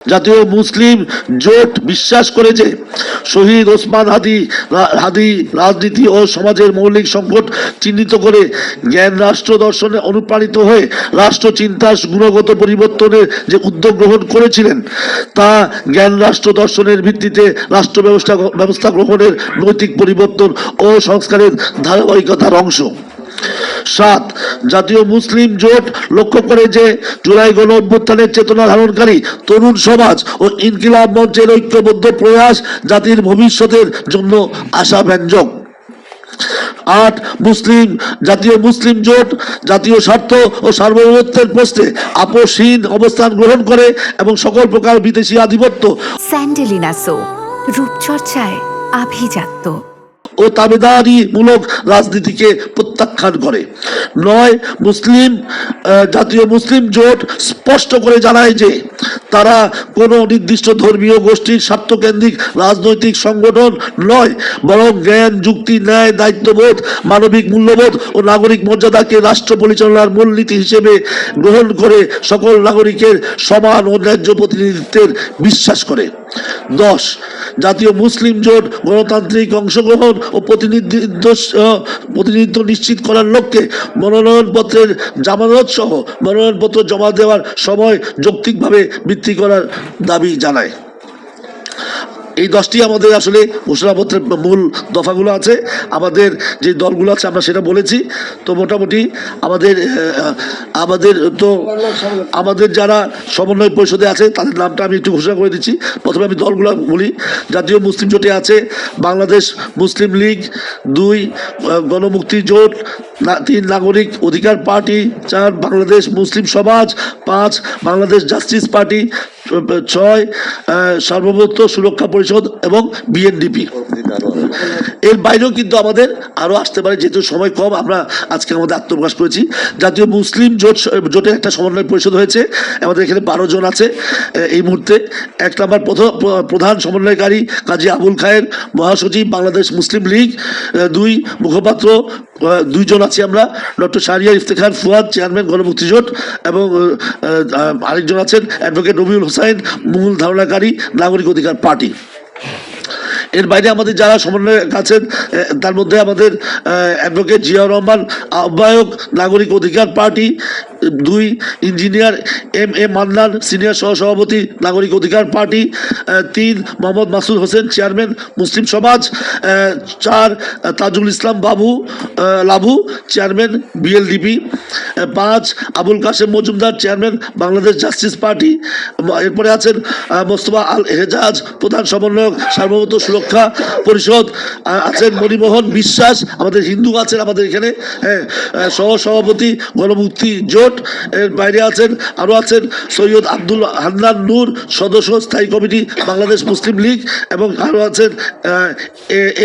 জাতীয় মুসলিম জোট বিশ্বাস করে যে শহীদ ওসমান হাদি রাজনীতি ও সমাজের মৌলিক সংকট চিহ্নিত করে জ্ঞান রাষ্ট্র দর্শনে অনুপ্রাণিত হয়ে রাষ্ট্র চিন্তার গুণগত পরিবর্তনের যে উদ্যোগ গ্রহণ করেছিলেন তা জ্ঞান রাষ্ট্র দর্শনের ভিত্তিতে রাষ্ট্র ব্যবস্থা গ্রহণের নৈতিক পরিবর্তন ও সংস্কারের ধারাবাহিকতার অংশ। ৭. জাতীয় মুসলিম জোট লক্ষ্য করে যে জুলাই গণ অভ্যুত্থানের চেতনা ধারণকারী তরুণ সমাজ ও ইনকিলাব মঞ্চের ঐক্যবদ্ধ প্রয়াস জাতির ভবিষ্যতের জন্য আশাব্যঞ্জক। ৮. জাতীয় মুসলিম জোট জাতীয় স্বার্থ ও সার্বভৌমত্বের প্রশ্নে আপোষহীন অবস্থান গ্রহণ করে এবং সকল প্রকার বিদেশি আধিপত্য স্যান্ডেলিনা সো রূপচর্চায় আভিজাত্য ও তাবেদারিমূলক রাজনীতিকে প্রত্যাখ্যান করে। ৯. জাতীয় মুসলিম জোট স্পষ্ট করে জানায় যে তারা কোনো নির্দিষ্ট ধর্মীয় গোষ্ঠীর স্বার্থকেন্দ্রিক রাজনৈতিক সংগঠন নয়, বরং জ্ঞান, যুক্তি, ন্যায়, দায়িত্ববোধ, মানবিক মূল্যবোধ ও নাগরিক মর্যাদাকে রাষ্ট্র পরিচালনার মূলনীতি হিসেবে গ্রহণ করে সকল নাগরিকের সমান ও ন্যায্য প্রতিনিধিত্বের বিশ্বাস করে। ১০. জাতীয় মুসলিম জোট গণতান্ত্রিক অংশগ্রহণ ও প্রতিনিধিত্ব নিশ্চিত করার লক্ষ্যে মনোনয়নপত্রের জামানত সহ মনোনয়নপত্র জমা দেওয়ার সময় যৌক্তিকভাবে বৃদ্ধি করার দাবি জানায়। এই 10টি আমাদের আসলে ঘোষণাপত্রের মূল দফাগুলো আছে। আমাদের যে দলগুলো আছে আমরা সেটা বলেছি। তো মোটামুটি আমাদের যারা সমন্বয় পরিষদে আছে তাদের নামটা আমি একটু ঘোষণা করে দিচ্ছি। প্রথমে আমি দলগুলো বলি। জাতীয় মুসলিম জোটে আছে বাংলাদেশ মুসলিম লীগ, 2 গণমুক্তি জোট, 3 নাগরিক অধিকার পার্টি, 4 বাংলাদেশ মুসলিম সমাজ, 5 বাংলাদেশ জাস্টিস পার্টি, 6 সার্বভৌমত্ব সুরক্ষা পরিষদ এবং বিএনডিপি। এর বাইরেও কিন্তু আমাদের আরও আসতে পারে, যেহেতু সময় কম আমরা আজকে আমাদের আত্মপ্রকাশ করেছি। জাতীয় মুসলিম জোটের একটা সমন্বয় পরিষদ হয়েছে, আমাদের এখানে 12 জন আছে এই মুহূর্তে। 1 নম্বর প্রধান সমন্বয়কারী কাজী আবুল খায়ের, মহাসচিব বাংলাদেশ মুসলিম লীগ। 2 মুখপাত্র 2 জন আছি আমরা, ডক্টর শাহরিয়ার ইফতেখার ফুয়াদ, চেয়ারম্যান গণমুক্তি জোট, এবং আরেকজন আছেন অ্যাডভোকেট রবিউল হোসাইন, মূল ধারণাকারী নাগরিক অধিকার পার্টি। এর বাইরে আমাদের যারা সমন্বয় আছেন তার মধ্যে আমাদের অ্যাডভোকেট জিয়াউর রহমান, আহ্বায়ক Nagorik Odhikar Party. 2 engineer M Mannan, senior সহসভাপতি Nagorik Odhikar Party. 3 Mohammad Masud Hossain, chairman Muslim Samaj. 4 Tajul Islam Lavu, chairman BLDP. 5 Abul Kashem Majumdar, chairman Bangladesh Justice Party. এরপরে আছেন মোস্তফা আল হেজাজ, প্রধান সমন্বয়ক সার্বভৌমত্ব সুরক্ষা পরিষদ। আছেন মণিমোহন বিশ্বাস, আমাদের হিন্দু আছেন আমাদের এখানে, সহসভাপতি গণমুক্তি জোট। এর বাইরে আরও আছেন সৈয়দ আব্দুল হান্নান নূর, সদস্য স্থায়ী কমিটি বাংলাদেশ মুসলিম লীগ, এবং আরও আছেন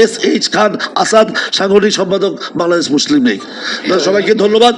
SH খান আসাদ, সাংগঠনিক সম্পাদক বাংলাদেশ মুসলিম লীগ। সবাইকে ধন্যবাদ।